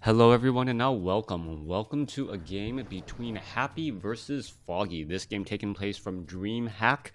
Hello everyone and now welcome to a game between Happy versus Foggy. This game taking place from Dreamhack.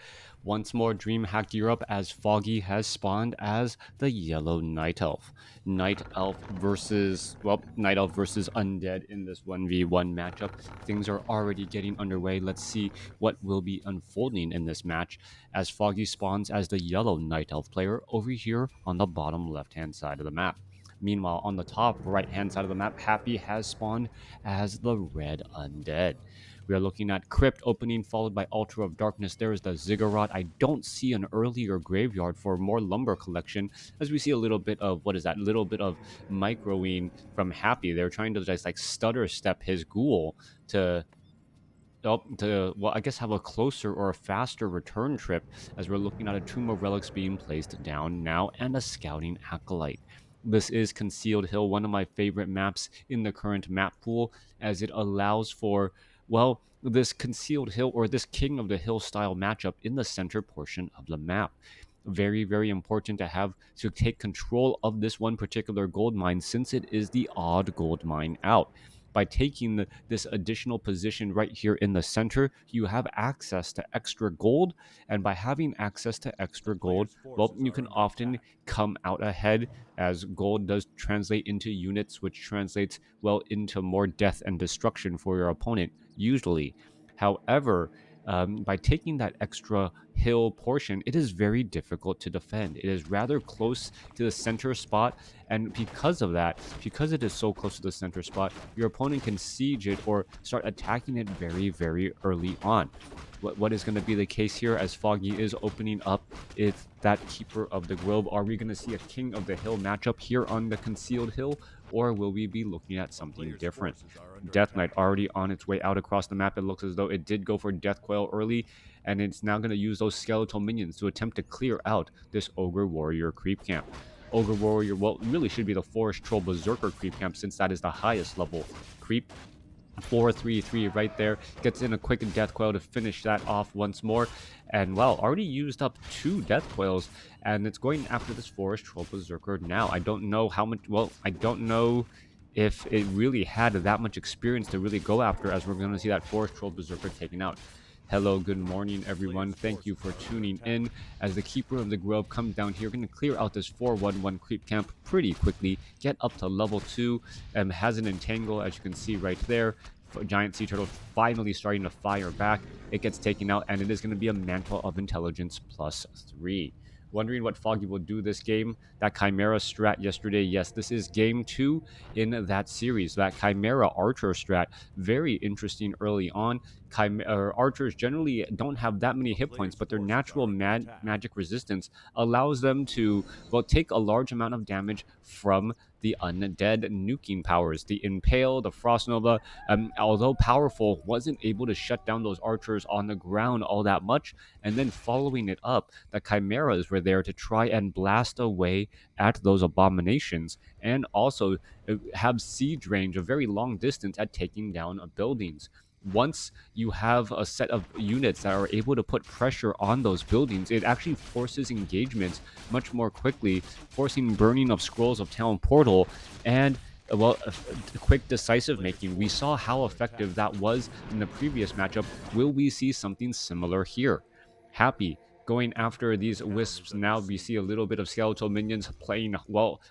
Once more Dreamhack Europe as Foggy has spawned as the Yellow Night Elf. Night Elf versus Undead in this 1v1 matchup. Things are already getting underway. Let's see what will be unfolding in this match as Foggy spawns as the Yellow Night Elf player over here on the bottom left hand side of the map. Meanwhile, on the top right-hand side of the map, Happy has spawned as the Red Undead. We are looking at Crypt opening, followed by Altar of Darkness. There is the Ziggurat. I don't see an earlier graveyard for more lumber collection, as we see a little bit of, what is that? Little bit of microing from Happy. They're trying to just like stutter step his ghoul to I guess have a closer or a faster return trip, as we're looking at a Tomb of Relics being placed down now and a Scouting Acolyte. This is Concealed Hill, one of my favorite maps in the current map pool, as it allows for, this Concealed Hill or this King of the Hill style matchup in the center portion of the map. Very, very important to take control of this one particular gold mine, since it is the odd gold mine out. By taking this additional position right here in the center, you have access to extra gold, and by having access to extra gold, you can often come out ahead, as gold does translate into units, which translates into more death and destruction for your opponent usually. However, by taking that extra hill portion, it is very difficult to defend. It is rather close to the center spot, and because of that, because it is so close to the center spot, your opponent can siege it or start attacking it very, very early on. What is going to be the case here, as Foggy is opening up, is that Keeper of the Grove. Are we going to see a King of the Hill matchup here on the Concealed Hill, or will we be looking at something different? Death Knight already on its way out across the map. It looks as though it did go for Death Coil early, and it's now going to use those skeletal minions to attempt to clear out this Ogre Warrior creep camp. Ogre Warrior, really should be the Forest Troll Berserker creep camp, since that is the highest level creep. 433 right there, gets in a quick death coil to finish that off once more, and already used up 2 death coils, and it's going after this Forest Troll Berserker now. I don't know how much, I don't know if it really had that much experience to really go after, as we're going to see that Forest Troll Berserker taken out. Hello, good morning, everyone. Thank you for tuning in. As the Keeper of the Grove comes down here, going to clear out this 411 creep camp pretty quickly, get up to level 2, and has an entangle, as you can see right there. Giant sea turtle finally starting to fire back. It gets taken out, and it is going to be a Mantle of Intelligence +3. Wondering what Foggy will do this game. That Chimera strat yesterday, yes, this is game 2 in that series. That Chimera Archer strat, very interesting early on. Archers generally don't have that many hit points, but their natural magic resistance allows them to, take a large amount of damage from the undead nuking powers. The Impale, the Frost Nova, although powerful, wasn't able to shut down those archers on the ground all that much. And then following it up, the Chimeras were there to try and blast away at those abominations, and also have siege range, a very long distance at taking down buildings. Once you have a set of units that are able to put pressure on those buildings, it actually forces engagements much more quickly, forcing burning of Scrolls of Town Portal and quick decisive making. We saw how effective that was in the previous matchup. Will we see something similar here? Happy going after these wisps. Now we see a little bit of skeletal minions playing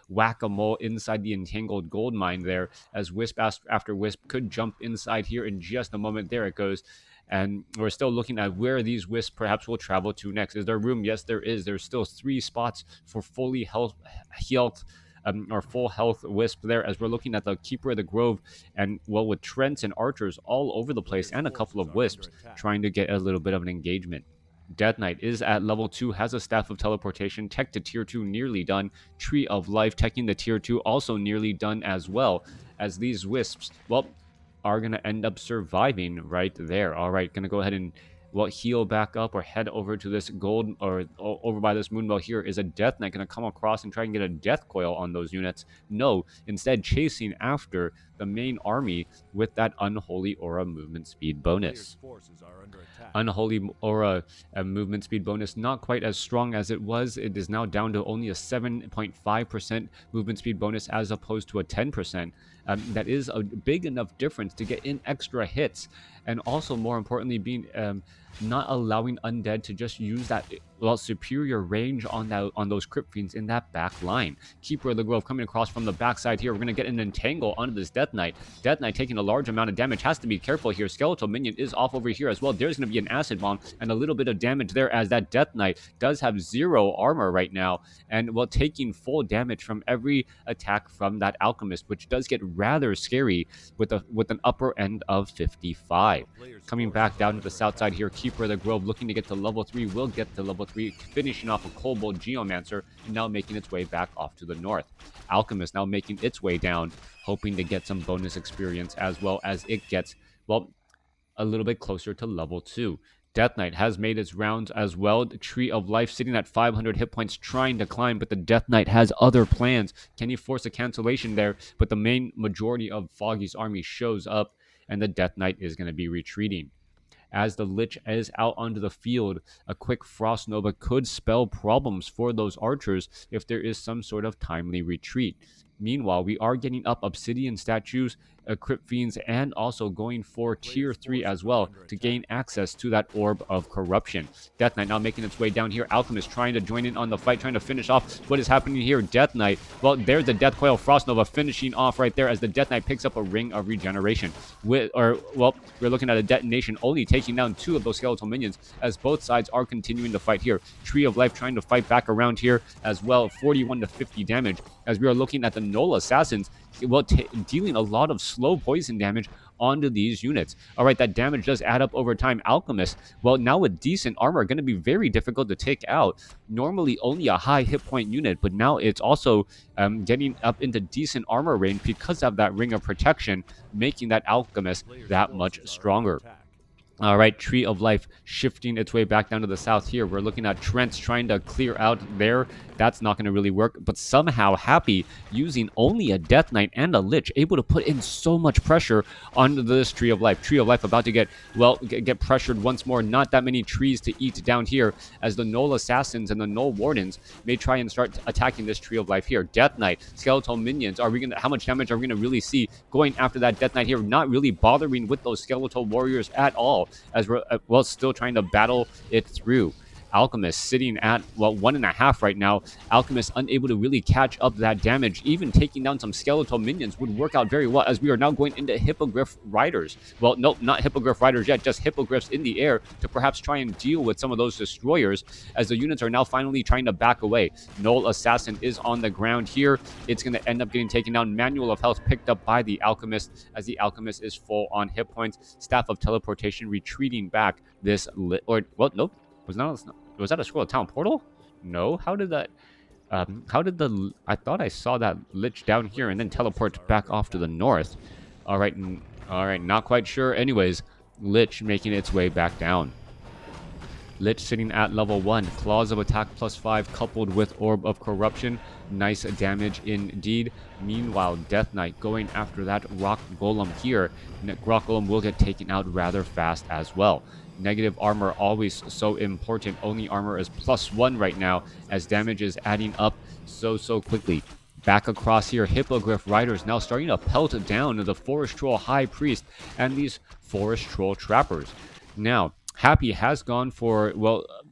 whack-a-mole inside the entangled gold mine there, as wisp after wisp could jump inside here in just a moment. There it goes. And we're still looking at where these wisps perhaps will travel to next. Is there room? Yes, there is. There's still 3 spots for fully health or full health wisp there, as we're looking at the Keeper of the Grove, and with Trents and archers all over the place, and a couple of wisps trying to get a little bit of an engagement. Death Knight is at level 2, has a Staff of Teleportation, tech to tier 2 nearly done, Tree of Life teching the tier 2 also nearly done as well, as these wisps, are going to end up surviving right there. All right, going to go ahead and well, heal back up or head over to this gold or over by this moonbow here. Is a Death Knight going to come across and try and get a death coil on those units? No, instead chasing after the main army with that unholy aura movement speed bonus. Unholy aura movement speed bonus not quite as strong as it was. It is now down to only a 7.5% movement speed bonus as opposed to a 10%. That is a big enough difference to get in extra hits, and also more importantly being not allowing undead to just use that superior range on those crypt fiends in that back line. Keeper of the Grove coming across from the backside here. We're going to get an entangle onto this Death Knight. Death Knight taking a large amount of damage, has to be careful here. Skeletal Minion is off over here as well. There's going to be an acid bomb and a little bit of damage there, as that Death Knight does have 0 armor right now, and taking full damage from every attack from that Alchemist, which does get rather scary with an upper end of 55. Coming back down to the south side here, Keeper of the Grove looking to get to level 3, will get to level 3, finishing off a Kobold Geomancer, and now making its way back off to the north. Alchemist now making its way down, hoping to get some bonus experience as well as it gets, a little bit closer to level 2. Death Knight has made its rounds as well. The Tree of Life sitting at 500 hit points, trying to climb, but the Death Knight has other plans. Can he force a cancellation there? But the main majority of Foggy's army shows up, and the Death Knight is going to be retreating. As the Lich is out onto the field, a quick Frost Nova could spell problems for those archers if there is some sort of timely retreat. Meanwhile, we are getting up Obsidian statues, Crypt Fiends, and also going for Tier 3 as well to gain access to that Orb of Corruption. Death Knight now making its way down here. Alchemist trying to join in on the fight, trying to finish off what is happening here. Death Knight, there's the Death Coil Frost Nova finishing off right there as the Death Knight picks up a Ring of Regeneration. We're looking at a detonation only taking down 2 of those skeletal minions, as both sides are continuing to fight here. Tree of Life trying to fight back around here as well, 41 to 50 damage, as we are looking at the Null Assassins, dealing a lot of slow poison damage onto these units. All right, that damage does add up over time. Alchemist, now with decent armor, going to be very difficult to take out. Normally only a high hit point unit, but now it's also getting up into decent armor range because of that Ring of Protection, making that Alchemist that much stronger. All right, Tree of Life shifting its way back down to the south here. We're looking at Trent's trying to clear out there. That's not going to really work, but somehow Happy using only a Death Knight and a Lich, able to put in so much pressure onto this Tree of Life. Tree of Life about to get pressured once more. Not that many trees to eat down here, as the Null Assassins and the Null Wardens may try and start attacking this Tree of Life here. Death Knight, Skeletal Minions, how much damage are we going to really see going after that Death Knight here? Not really bothering with those Skeletal Warriors at all, as we're still trying to battle it through. Alchemist sitting at 1.5 right now. Alchemist unable to really catch up that damage. Even taking down some skeletal minions would work out very well, as we are now going into Hippogriff Riders. Nope, not Hippogriff Riders yet, just Hippogriffs in the air to perhaps try and deal with some of those destroyers, as the units are now finally trying to back away. Null Assassin is on the ground here. It's going to end up getting taken down. Manual of Health picked up by the Alchemist, as the Alchemist is full on hit points. Staff of Teleportation retreating back this nope. Was that a Scroll of Town Portal? No. How did that? I thought I saw that Lich down here and then teleport back off to the north. All right. Not quite sure. Anyways, Lich making its way back down. Lich sitting at level 1. Claws of Attack +5 coupled with Orb of Corruption. Nice damage indeed. Meanwhile, Death Knight going after that Rock Golem here. Rock Golem will get taken out rather fast as well. Negative armor always so important. Only armor is +1 right now, as damage is adding up so quickly. Back across here, Hippogriff Riders now starting to pelt down the Forest Troll High Priest and these Forest Troll Trappers. Now, Happy has gone for,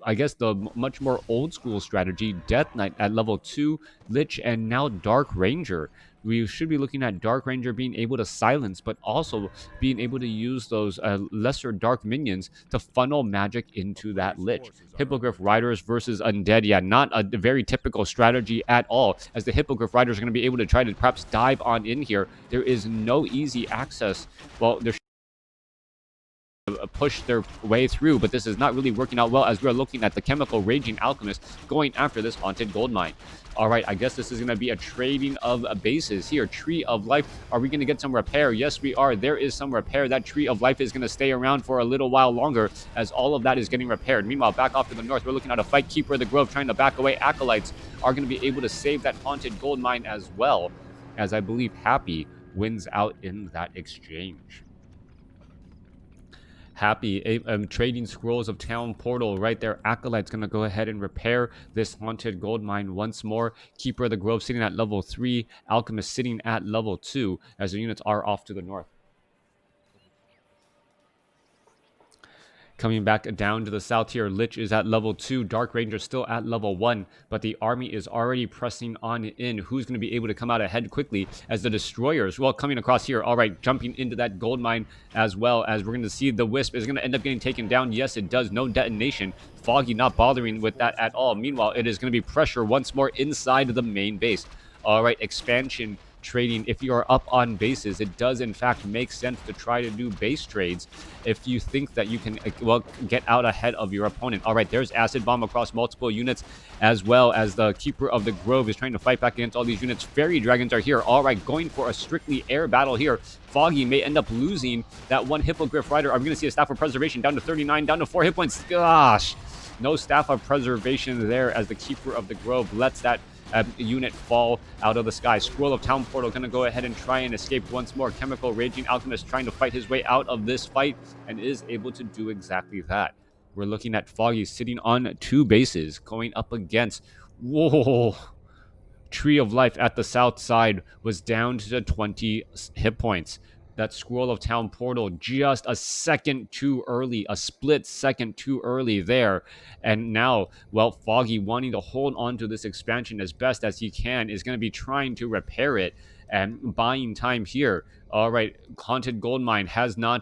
I guess the much more old school strategy. Death Knight at level 2, Lich, and now Dark Ranger. We should be looking at Dark Ranger being able to silence, but also being able to use those lesser dark minions to funnel magic into that Lich. Hippogriff Riders versus Undead. Yeah, not a very typical strategy at all, as the Hippogriff Riders are going to be able to try to perhaps dive on in here. There is no easy access. There's push their way through, but this is not really working out well as we're looking at the chemical raging alchemist going after this haunted gold mine. All right, I guess this is going to be a trading of bases here. Tree of Life, are we going to get some repair? Yes, we are. There is some repair. That Tree of Life is going to stay around for a little while longer as all of that is getting repaired. Meanwhile, back off to the north, we're looking at a fight. Keeper of the Grove trying to back away. Acolytes are going to be able to save that haunted gold mine as well, as I believe Happy wins out in that exchange. Happy trading scrolls of town portal right there. Acolyte's gonna go ahead and repair this haunted gold mine once more. Keeper of the Grove sitting at level 3. Alchemist sitting at level 2 as the units are off to the north. Coming back down to the south here, Lich is at level 2, Dark Ranger still at level 1, but the army is already pressing on in. Who's going to be able to come out ahead quickly as the destroyers, well, coming across here, all right, jumping into that gold mine as well, as we're going to see the Wisp is going to end up getting taken down. Yes, it does. No detonation. Foggy not bothering with that at all. Meanwhile, it is going to be pressure once more inside the main base. All right, expansion trading. If you are up on bases, it does in fact make sense to try to do base trades if you think that you can, well, get out ahead of your opponent. All right, there's Acid Bomb across multiple units, as well as the Keeper of the Grove is trying to fight back against all these units. Fairy Dragons are here. All right, going for a strictly air battle here. Foggy may end up losing that one Hippogriff Rider. Are we going to see a Staff of Preservation down to 39, down to 4 hit points? Gosh, no Staff of Preservation there as the Keeper of the Grove lets that unit fall out of the sky. Scroll of Town Portal going to go ahead and try and escape once more. Chemical Raging Alchemist trying to fight his way out of this fight and is able to do exactly that. We're looking at Foggy sitting on 2 bases going up against, whoa, Tree of Life at the south side was down to 20 hit points. That Scroll of Town Portal just a second too early, a split second too early there. And now, well, Foggy wanting to hold on to this expansion as best as he can is going to be trying to repair it and buying time here. All right, Haunted Gold Mine has now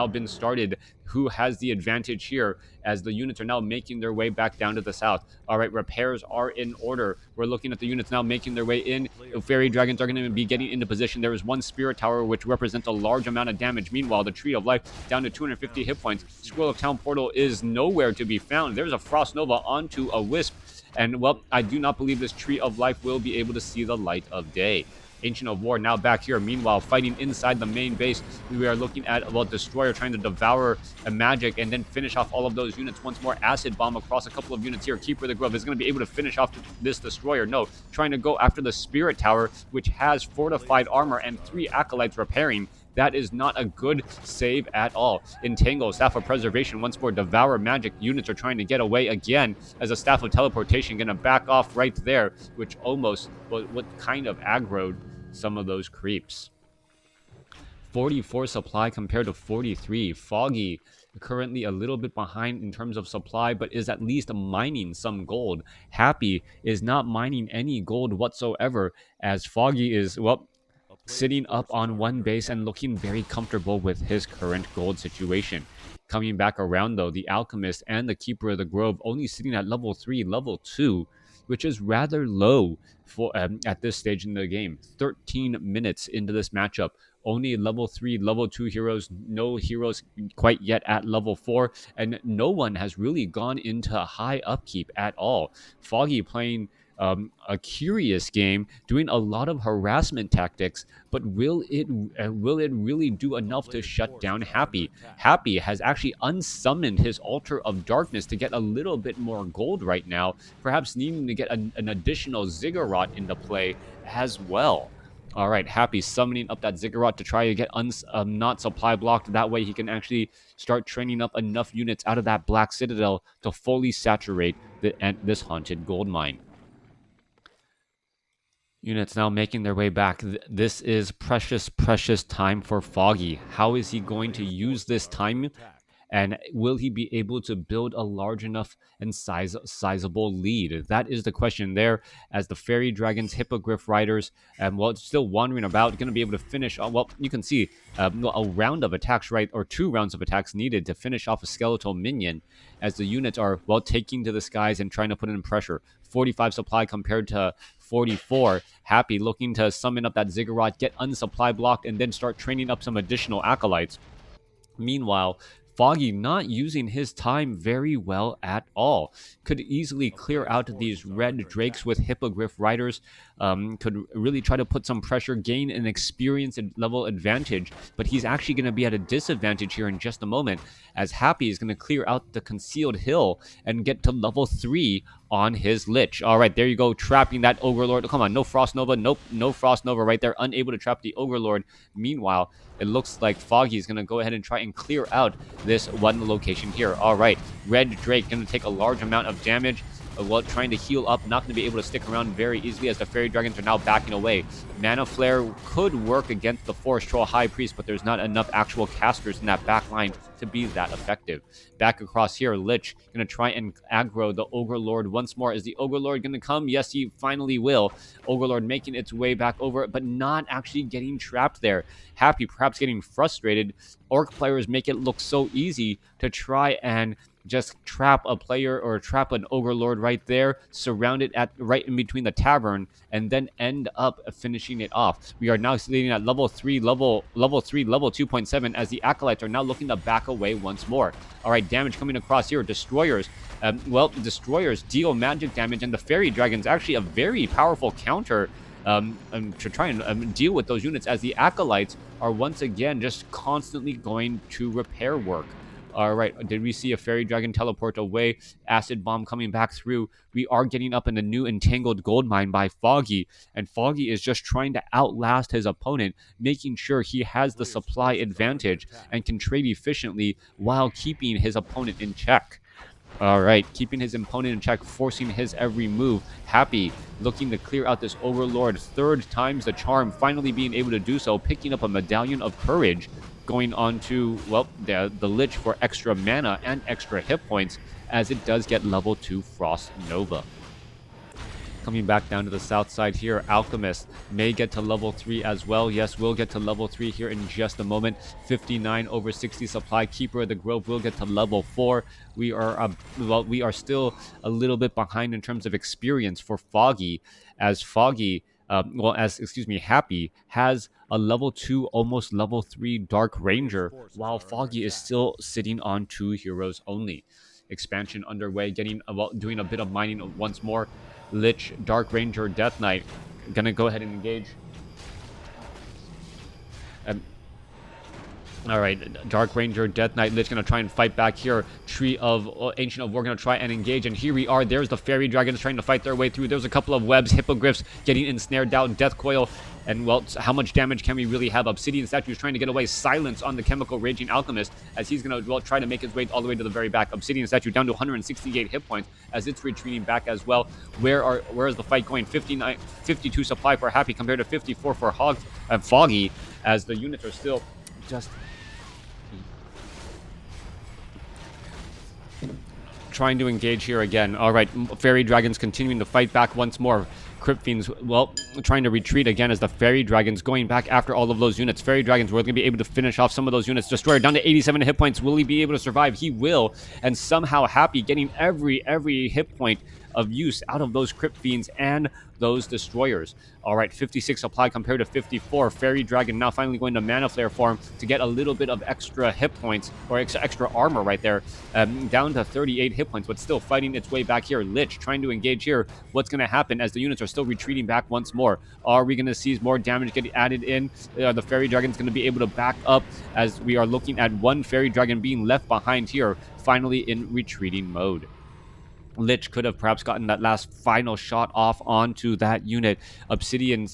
been started. Who has the advantage here as the units are now making their way back down to the south? All right, repairs are in order. We're looking at the units now making their way in. Fairy Dragons are going to be getting into position. There is one Spirit Tower, which represents a large amount of damage. Meanwhile, the Tree of Life down to 250 hit points. Scroll of Town Portal is nowhere to be found. There's a Frost Nova onto a Wisp. And, well, I do not believe this Tree of Life will be able to see the light of day. Ancient of War now back here. Meanwhile, fighting inside the main base, we are looking at, well, Destroyer trying to devour a magic and then finish off all of those units. Once more, Acid Bomb across a couple of units here. Keeper of the Grove is going to be able to finish off this Destroyer. No, trying to go after the Spirit Tower, which has fortified armor and 3 Acolytes repairing. That is not a good save at all. Entangle, Staff of Preservation, once more, Devour Magic. Units are trying to get away again as a Staff of Teleportation going to back off right there, which almost, what kind of aggroed some of those creeps. 44 supply compared to 43. Foggy currently a little bit behind in terms of supply, but is at least mining some gold. Happy is not mining any gold whatsoever, as Foggy is, well, sitting up on 1 base and looking very comfortable with his current gold situation. Coming back around, though, the Alchemist and the Keeper of the Grove only sitting at level 3, level 2, which is rather low for at this stage in the game. 13 minutes into this matchup, only level 3, level 2 heroes, no heroes quite yet at level 4, and no one has really gone into high upkeep at all. Foggy playing a curious game, doing a lot of harassment tactics, but will it really do enough to shut down Happy? Happy has actually unsummoned his Altar of Darkness to get a little bit more gold right now, perhaps needing to get an additional Ziggurat into play as well. All right, Happy summoning up that Ziggurat to try to get not supply blocked. That way he can actually start training up enough units out of that Black Citadel to fully saturate this haunted gold mine. Units now making their way back. This is precious, precious time for Foggy. How is he going to use this time? And will he be able to build a large enough and sizable lead? That is the question there, as the Fairy Dragons, Hippogriff Riders, well, still wandering about, going to be able to finish. Well, you can see a round of attacks, right, or 2 rounds of attacks needed to finish off a skeletal minion, as the units are, well, taking to the skies and trying to put in pressure. 45 supply compared to 44. Happy looking to summon up that Ziggurat, get unsupply blocked, and then start training up some additional Acolytes. Meanwhile, Foggy not using his time very well at all. Could easily clear out these red drakes with Hippogriff riders. Could really try to put some pressure, gain an experience and level advantage, but he's actually going to be at a disadvantage here in just a moment, as Happy is going to clear out the concealed hill and get to level 3 on his Lich. All right, there you go, trapping that Ogre Lord. Come on, no Frost Nova. Nope, no Frost Nova right there. Unable to trap the Ogre Lord. Meanwhile, it looks like Foggy is going to go ahead and try and clear out this one location here. All right, Red Drake going to take a large amount of damage while trying to heal up. Not going to be able to stick around very easily as the Fairy Dragons are now backing away. Mana Flare could work against the Forest Troll High Priest, but there's not enough actual casters in that back line to be that effective. Back across here, Lich going to try and aggro the Ogre Lord once more. Is the Ogre Lord going to come? Yes, he finally will. Ogre Lord making its way back over, but not actually getting trapped there. Happy, perhaps getting frustrated. Orc players make it look so easy to try and just trap a player or trap an Ogre Lord right there, surround it at right in between the tavern, and then end up finishing it off. We are now sitting at level 3, level 2.7, as the Acolytes are now looking to back away once more. All right, damage coming across here. Destroyers. Destroyers deal magic damage, and the Fairy Dragon's actually a very powerful counter to try and deal with those units, as the Acolytes are once again just constantly going to repair work. All right, did we see a Fairy Dragon teleport away? Acid Bomb coming back through. We are getting up in a new Entangled Gold Mine by Foggy, and Foggy is just trying to outlast his opponent, making sure he has the supply advantage and can trade efficiently while keeping his opponent in check. All right, keeping his opponent in check, forcing his every move. Happy, looking to clear out this Ogre Lord. 3rd time's the charm, finally being able to do so, picking up a Medallion of Courage, going on to, well, the Lich for extra mana and extra hit points, as it does get level 2 Frost Nova. Coming back down to the south side here, Alchemist may get to level 3 as well. Yes, we'll get to level 3 here in just a moment. 59 over 60 supply. Keeper of the Grove will get to level 4. We are still a little bit behind in terms of experience for Foggy, as Happy has a level 2, almost level 3 Dark Ranger, while Foggy is still sitting on 2 heroes only. Expansion underway, doing a bit of mining once more. Lich, Dark Ranger, Death Knight, gonna go ahead and engage. All right, Dark Ranger, Death Knight, Lich gonna try and fight back here. Tree of Ancient of War gonna try and engage, and here we are. There's the Fairy Dragons trying to fight their way through. There's a couple of webs, Hippogriffs getting ensnared down, Death Coil, and well, how much damage can we really have? Obsidian Statue is trying to get away. Silence on the Chemical Raging Alchemist, as he's gonna try to make his way all the way to the very back. Obsidian Statue down to 168 hit points as it's retreating back as well. Where is the fight going? 52 supply for Happy compared to 54 for Foggy, as the units are still just trying to engage here again. All right, Fairy Dragons continuing to fight back once more. Crypt Fiends, well, trying to retreat again as the Fairy Dragons going back after all of those units. Fairy Dragons were going to be able to finish off some of those units. Destroyer down to 87 hit points. Will he be able to survive? He will. And somehow Happy getting every hit point of use out of those Crypt Fiends and those Destroyers. All right, 56 supply compared to 54. Fairy Dragon now finally going to Mana Flare form to get a little bit of extra hit points, or extra armor right there. Down to 38 hit points, but still fighting its way back here. Lich trying to engage here. What's going to happen as the units are still retreating back once more? Are we going to see more damage getting added in? The Fairy Dragon's going to be able to back up, as we are looking at one Fairy Dragon being left behind here, finally in retreating mode. Lich could have perhaps gotten that last final shot off onto that unit. Obsidian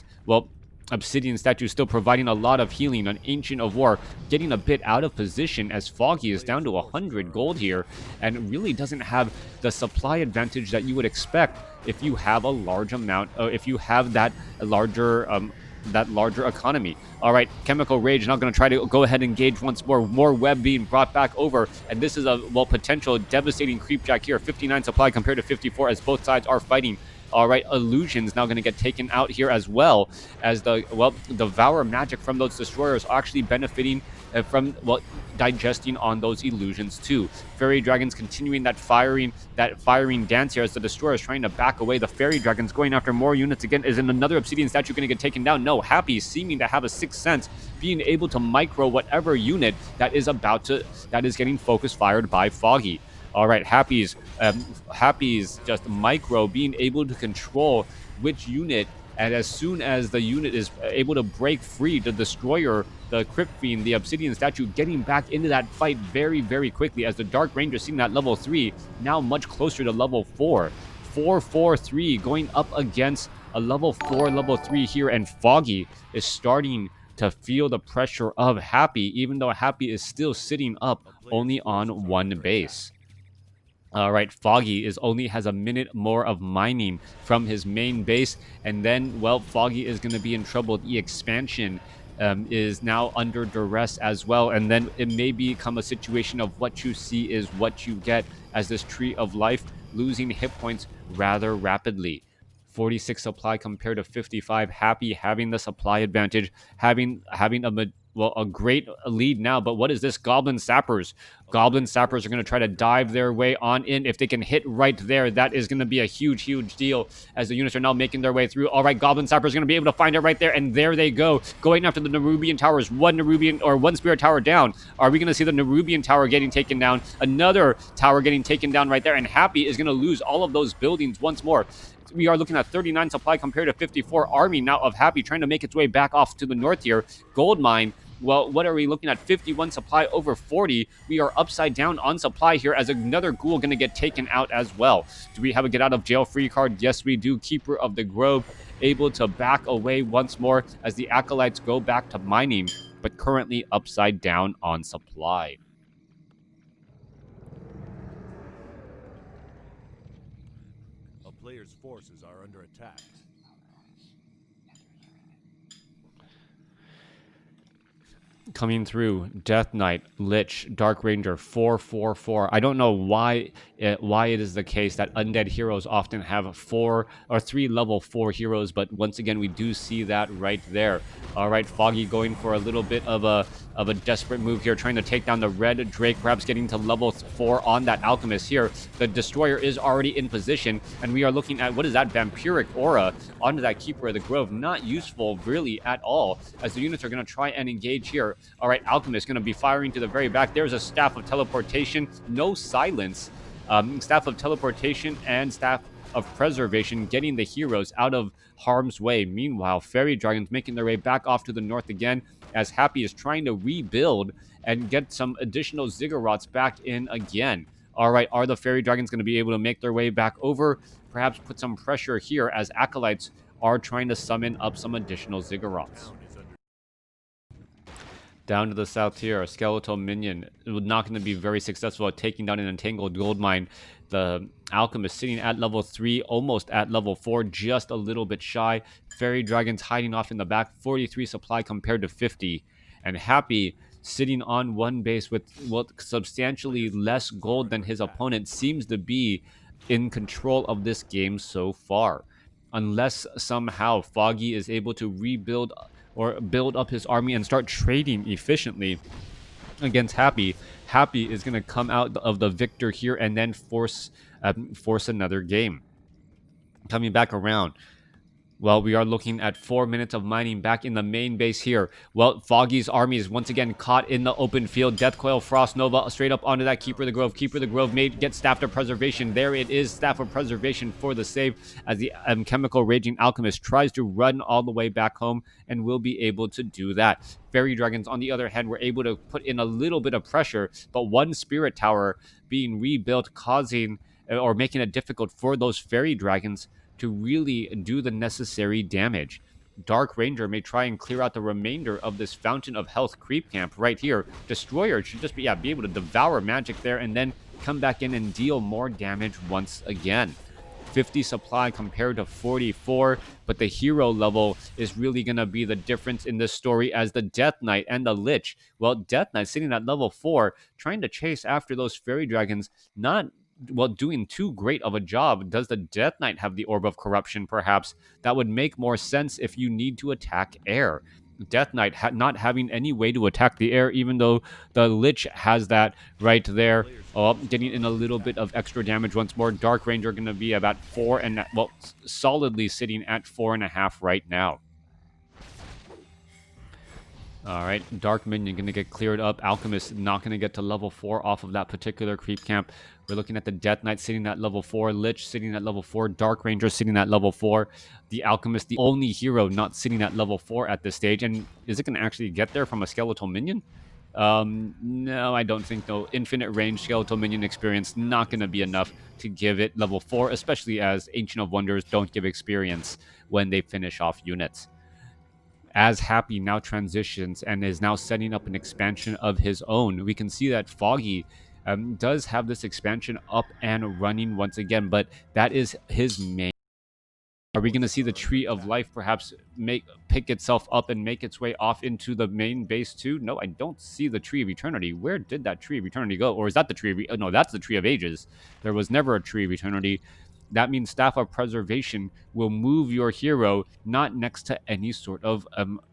Statue still providing a lot of healing. An Ancient of War getting a bit out of position, as Foggy is down to 100 gold here and really doesn't have the supply advantage that you would expect if you have a large amount, if you have that larger economy. All right, Chemical Rage now going to try to go ahead and engage once more. More web being brought back over, and this is a potential devastating creepjack here. 59 supply compared to 54, as both sides are fighting. All right, illusions now going to get taken out here as well, as the devour magic from those destroyers are actually benefiting from digesting on those illusions too. Fairy dragons continuing that firing dance here as the destroyer is trying to back away. The fairy dragons going after more units again. Is another obsidian statue going to get taken down? No. Happy seeming to have a sixth sense, being able to micro whatever unit that is getting focus fired by Foggy. All right, Happy's just micro being able to control which unit, and as soon as the unit is able to break free, the destroyer, the Crypt Fiend, the Obsidian Statue, getting back into that fight very, very quickly as the Dark Ranger seeing that level 3, now much closer to level 4. 443 going up against a level 4, level 3 here, and Foggy is starting to feel the pressure of Happy, even though Happy is still sitting up only on one base. All right, Foggy only has a minute more of mining from his main base, and then, well, Foggy is going to be in trouble. The expansion is now under duress as well, and then it may become a situation of what you see is what you get, as this Tree of Life losing hit points rather rapidly. 46 supply compared to 55. Happy having the supply advantage, having a great lead now. But what is this? Goblin Sappers. Goblin Sappers are going to try to dive their way on in. If they can hit right there, that is going to be a huge, huge deal as the units are now making their way through. All right, Goblin Sappers are going to be able to find it right there, and there they go. Going after the Nerubian Towers. One Spirit Tower down. Are we going to see the Nerubian Tower getting taken down? Another tower getting taken down right there, and Happy is going to lose all of those buildings once more. We are looking at 39 supply compared to 54. Army now of Happy trying to make its way back off to the north here. Gold mine. Well, what are we looking at? 51 supply over 40. We are upside down on supply here as another ghoul going to get taken out as well. Do we have a get out of jail free card? Yes, we do. Keeper of the Grove able to back away once more as the Acolytes go back to mining, but currently upside down on supply. A player's forces are under attack. Coming through, Death Knight, Lich, Dark Ranger, 444. I don't know why it is the case that undead heroes often have 4 or 3 level 4 heroes, but once again we do see that right there. All right, Foggy going for a little bit of a desperate move here, trying to take down the red Drake, perhaps getting to level 4 on that Alchemist here. The Destroyer is already in position, and we are looking at, what is that, Vampiric Aura onto that Keeper of the Grove. Not useful really at all, as the units are going to try and engage here. All right, Alchemist going to be firing to the very back. There's a Staff of Teleportation, no silence. Staff of Teleportation and Staff of Preservation getting the heroes out of harm's way. Meanwhile, Fairy Dragons making their way back off to the north again, as Happy is trying to rebuild and get some additional Ziggurats back in again. All right, are the Fairy Dragons going to be able to make their way back over? Perhaps put some pressure here as Acolytes are trying to summon up some additional Ziggurats. Down to the south here, a skeletal minion not going to be very successful at taking down an entangled gold mine. The Alchemist sitting at level 3, almost at level 4, just a little bit shy. Fairy Dragons hiding off in the back, 43 supply compared to 50. And Happy sitting on one base with substantially less gold than his opponent, seems to be in control of this game so far. Unless somehow Foggy is able to rebuild or build up his army and start trading efficiently against Happy. Happy is going to come out of the victor here and then force another game. Coming back around. Well, we are looking at 4 minutes of mining back in the main base here. Well, Foggy's army is once again caught in the open field. Death Coil, Frost Nova, straight up onto that Keeper of the Grove. Keeper of the Grove may get Staff of Preservation. There it is, Staff of Preservation for the save, as the Chemical Raging Alchemist tries to run all the way back home and will be able to do that. Fairy Dragons, on the other hand, were able to put in a little bit of pressure, but one Spirit Tower being rebuilt, causing or making it difficult for those Fairy Dragons to really do the necessary damage. Dark Ranger may try and clear out the remainder of this Fountain of Health creep camp right here. Destroyer should just be able to devour magic there and then come back in and deal more damage once again. 50 supply compared to 44, but the hero level is really going to be the difference in this story, as the Death Knight and the Lich, well, Death Knight sitting at level 4, trying to chase after those Fairy Dragons, not doing too great of a job. Does the Death Knight have the Orb of Corruption? Perhaps that would make more sense if you need to attack air. Death Knight not having any way to attack the air, even though the Lich has that right A there. player's Oh, forces getting are in a under little bit attack. of extra damage once more. Dark Ranger going to be about four and well, solidly sitting at 4.5 right now. All right, Dark Minion going to get cleared up. Alchemist not going to get to level 4 off of that particular creep camp. We're looking at the Death Knight sitting at level 4, Lich sitting at level 4, Dark Ranger sitting at level 4. The Alchemist, the only hero not sitting at level 4 at this stage. And is it going to actually get there from a Skeletal Minion? No, I don't think so. Infinite range Skeletal Minion experience not going to be enough to give it level 4, especially as Ancient of Wonders don't give experience when they finish off units. As Happy now transitions and is now setting up an expansion of his own, we can see that Foggy does have this expansion up and running once again, but that is his main. Are we going to see Forces the are under Tree of attack. Life perhaps pick itself up and make its way off into the main base too? No, I don't see the Tree of Eternity. Where did that Tree of Eternity go? Or is that the Tree of no, that's the Tree of Ages. There was never a Tree of Eternity. That means Staff of Preservation will move your hero not next to any sort of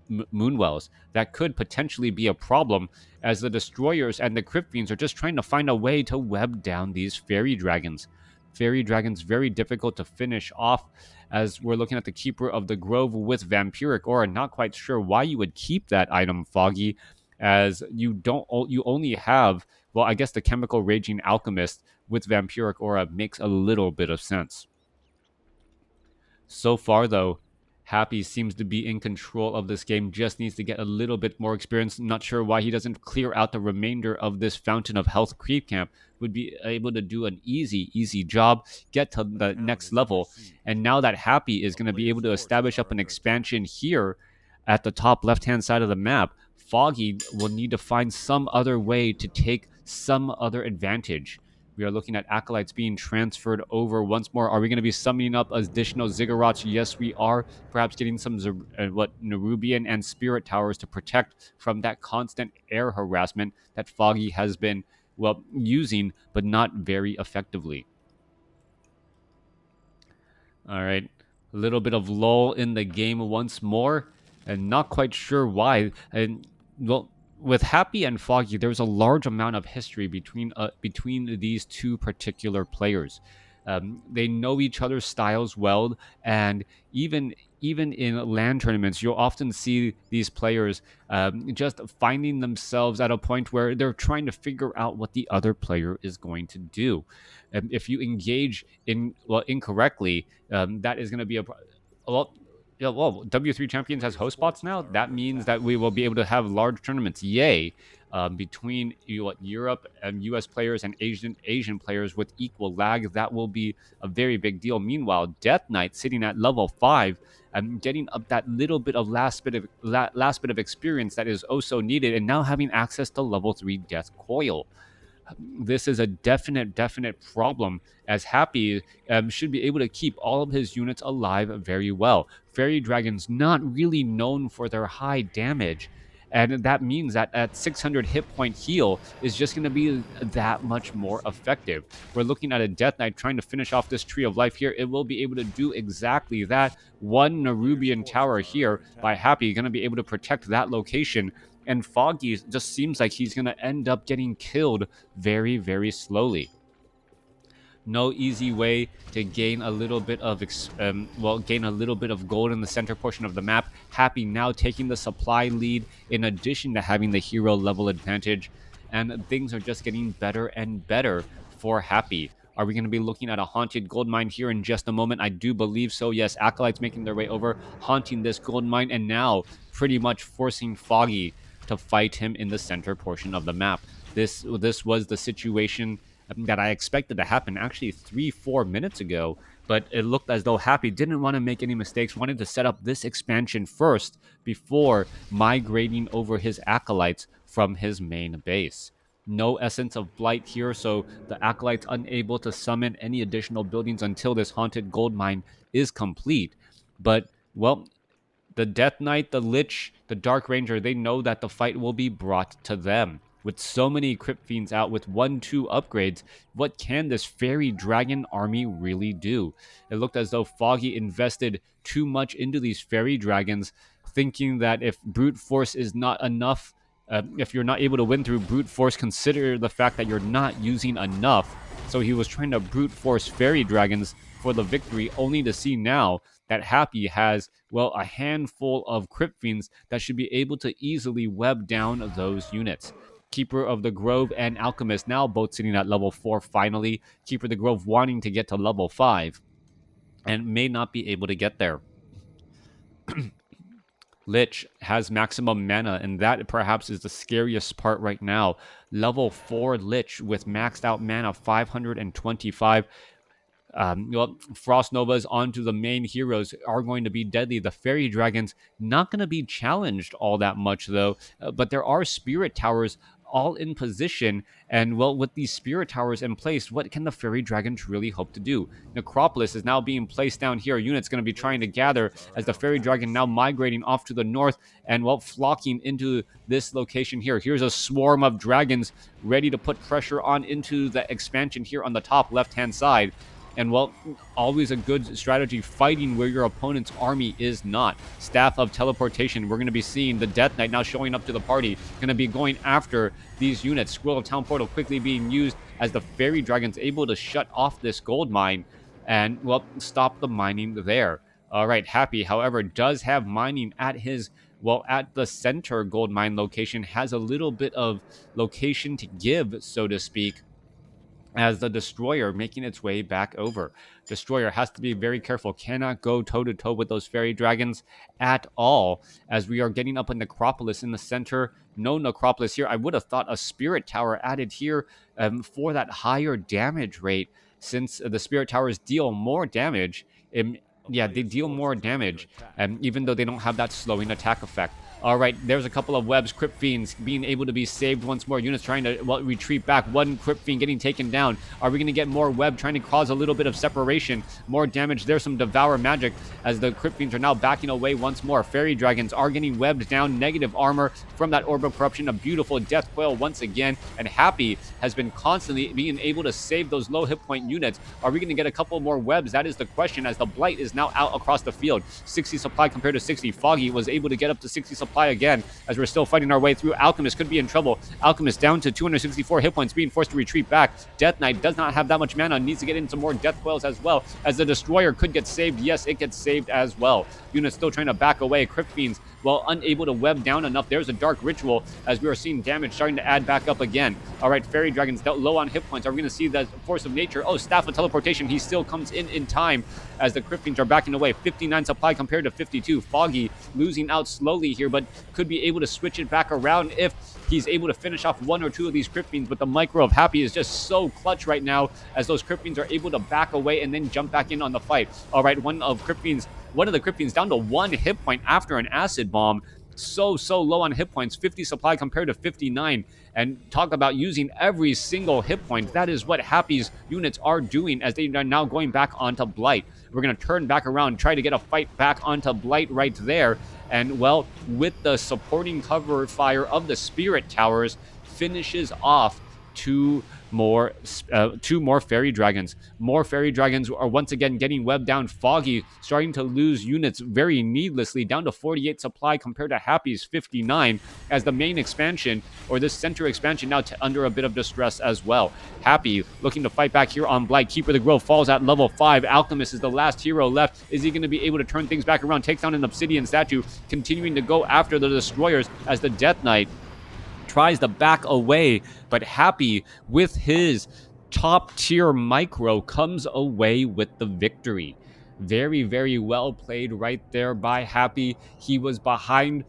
Moonwells. That could potentially be a problem, as the Destroyers and the Crypt Fiends are just trying to find a way to web down these Fairy Dragons. Fairy Dragons very difficult to finish off, as we're looking at the Keeper of the Grove with Vampiric Aura. Not quite sure why you would keep that item, Foggy, as you only have, well, I guess the Chemical Raging Alchemist with Vampiric Aura makes a little bit of sense. So far, though, Happy seems to be in control of this game, just needs to get a little bit more experience. Not sure why he doesn't clear out the remainder of this Fountain of Health creep camp. Would be able to do an easy job, get to Your the town next is under level. siege. And now that Happy is A going to be player's able to forces establish up are an under attack. expansion here at the top left-hand side of the map, Foggy will need to find some other way to take some other advantage. We are looking at acolytes being transferred over once more. Are we going to be summoning up additional ziggurats? Yes, we are. Perhaps getting some Nerubian and Spirit Towers to protect from that constant air harassment that Foggy has been, well, using, but not very effectively. All right. A little bit of lull in the game once more, and not quite sure why. And well, with Happy and Foggy, there's a large amount of history between these two particular players. They know each other's styles well, and even in LAN tournaments, you'll often see these players just finding themselves at a point where they're trying to figure out what the other player is going to do. If you engage incorrectly, that is going to be a well. Yeah, well, W3 A Champions has player's host spots forces now. are That under means attack. that we will be able to have large tournaments. Yay! Between Europe and U.S. players and Asian players with equal lag, that will be a very big deal. Meanwhile, Death Knight sitting at level 5 and getting up that little bit of last bit of experience that is oh so needed, and now having access to level 3 Death Coil. This is a definite problem, as Happy should be able to keep all of his units alive very well. Fairy Dragons not really known for their high damage, and that means that at 600 hit point heal is just going to be that much more effective. We're looking at a Death Knight trying to finish off this Tree of Life here. It will be able to do exactly that. One A player's Nerubian forces tower are under here by attack. Happy going to be able to protect that location, and Foggy just seems like he's going to end up getting killed very slowly. No easy way to gain a little bit of gain a little bit of gold in the center portion of the map. Happy now taking the supply lead in addition to having the hero level advantage, and things are just getting better and better for Happy. Are we going to be looking at a haunted gold mine here in just a moment? I do believe so. Yes, acolytes making their way over, haunting this gold mine, and now pretty much forcing Foggy to fight him in the center portion of the map. This was the situation that I expected to happen actually 3-4 minutes ago, but it looked as though Happy didn't want to make any mistakes, wanted to set up this expansion first before migrating over his acolytes from his main base. No Essence of Blight here, so the acolytes unable to summon any additional buildings until this haunted gold mine is complete. But well, the Death Knight, the Lich, the Dark Ranger, they know that the fight will be brought to them. with so many Crypt Fiends out with 1-2 upgrades, what can this Fairy Dragon army really do? It looked as though Foggy invested too much into these Fairy Dragons, thinking that if brute force is not enough, if you're not able to win through brute force, consider the fact that you're not using enough. So he was trying to brute force Fairy Dragons for the victory, only to see now that Happy has, well, a handful of Crypt Fiends that should be able to easily web down those units. Keeper of the Grove and Alchemist now both sitting at level 4 finally. Keeper of the Grove wanting to get to level 5 and may not be able to get there. Lich has maximum mana, and that perhaps is the scariest part right now. Level 4 Lich with maxed out mana 525. Frost Novas onto the main heroes are going to be deadly. The Fairy Dragons not going to be challenged all that much, though, but there are Spirit Towers all in position. And, well, with these Spirit Towers in place, what can the Fairy Dragons really hope to do? Necropolis is now being placed down here. Units going to be trying to gather as the Fairy Dragon now migrating off to the north and, well, flocking into this location here. Here's a swarm of dragons ready to put pressure on into the expansion here on the top left-hand side. And, well, always a good strategy fighting where your opponent's army is not. Staff of Teleportation, we're going to be seeing the Death Knight now showing up to the party, going to be going after these units. Scroll of Town Portal quickly being used as the Fairy Dragon's able to shut off this gold mine and, well, stop the mining there. All right, Happy, however, does have mining at his, well, at the center gold mine location, has a little bit of location to give, so to speak, as the Destroyer making its way back over. Destroyer has to be very careful, cannot go toe-to-toe with those Fairy Dragons at all, as we are getting up a Necropolis in the center. No Necropolis here. I would have thought a Spirit Tower added here for that higher damage rate, since the Spirit Towers deal more damage. Yeah, they deal more damage, even though they don't have that slowing attack effect. All right, there's a couple of webs. Crypt Fiends being able to be saved once more. Units trying to, well, retreat back. One Crypt Fiend getting taken down. Are we going to get more web trying to cause a little bit of separation? More damage. There's some Devour magic as the Crypt Fiends are now backing away once more. Fairy Dragons are getting webbed down. Negative armor from that Orb of Corruption. A beautiful Death Coil once again. And Happy has been constantly being able to save those low hit point units. Are we going to get a couple more webs? That is the question, as the Blight is now out across the field. 60 supply compared to 60. Foggy was able to get up to 60 supply again, as we're still fighting our way through. Alchemist could be in trouble. Alchemist down to 264 hit points, being forced to retreat back. Death Knight does not have that much mana, needs to get into more Death Coils as well, as the Destroyer could get saved. Yes, it gets saved as well. Units still trying to back away. Crypt Fiends, well, unable to web down enough. There's a Dark Ritual, as we are seeing damage starting to add back up again. All right, Fairy Dragons low on hit points. Are we going to see the Force of Nature? Oh, Staff of Teleportation. He still comes in time, as the Crypt Fiends are backing away. 59 supply compared to 52. Foggy losing out slowly here, but could be able to switch it back around if he's able to finish off one or two of these Crypt Fiends. But the Micro of Happy is just so clutch right now, as those Crypt Fiends are able to back away and then jump back in on the fight. All right, one of the Crypt Fiends down to 1 hit point after an Acid Bomb. So low on hit points, 50 supply compared to 59. And talk about using every single hit point. That is what Happy's units are doing, as they are now going back onto Blight. We're going to turn back around, try to get a fight back onto Blight right there. And, well, with the supporting cover fire of the Spirit Towers, finishes off two more Fairy Dragons. More Fairy Dragons are once again getting webbed down. Foggy starting to lose units very needlessly, down to 48 supply compared to Happy's 59, as the main expansion, or this center expansion, now under a bit of distress as well. Happy looking to fight back here on Blight. Keeper of the Grove falls at level 5. Alchemist is the last hero left. Is he going to be able to turn things back around? Takes down an Obsidian statue, continuing to go after the Destroyers, as the Death Knight tries to back away, but Happy, with his top tier micro, comes away with the victory. Very, very well played right there by Happy. He was behind,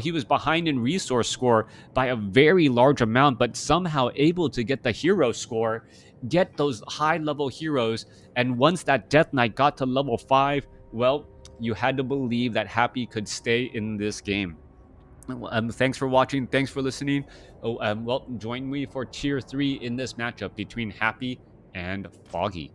he was behind in resource score by a very large amount, but somehow able to get the hero score, get those high level heroes. And once that Death Knight got to level 5, well, you had to believe that Happy could stay in this game. Thanks for watching. Thanks for listening. Join me for Tier 3 in this matchup between Happy and Foggy.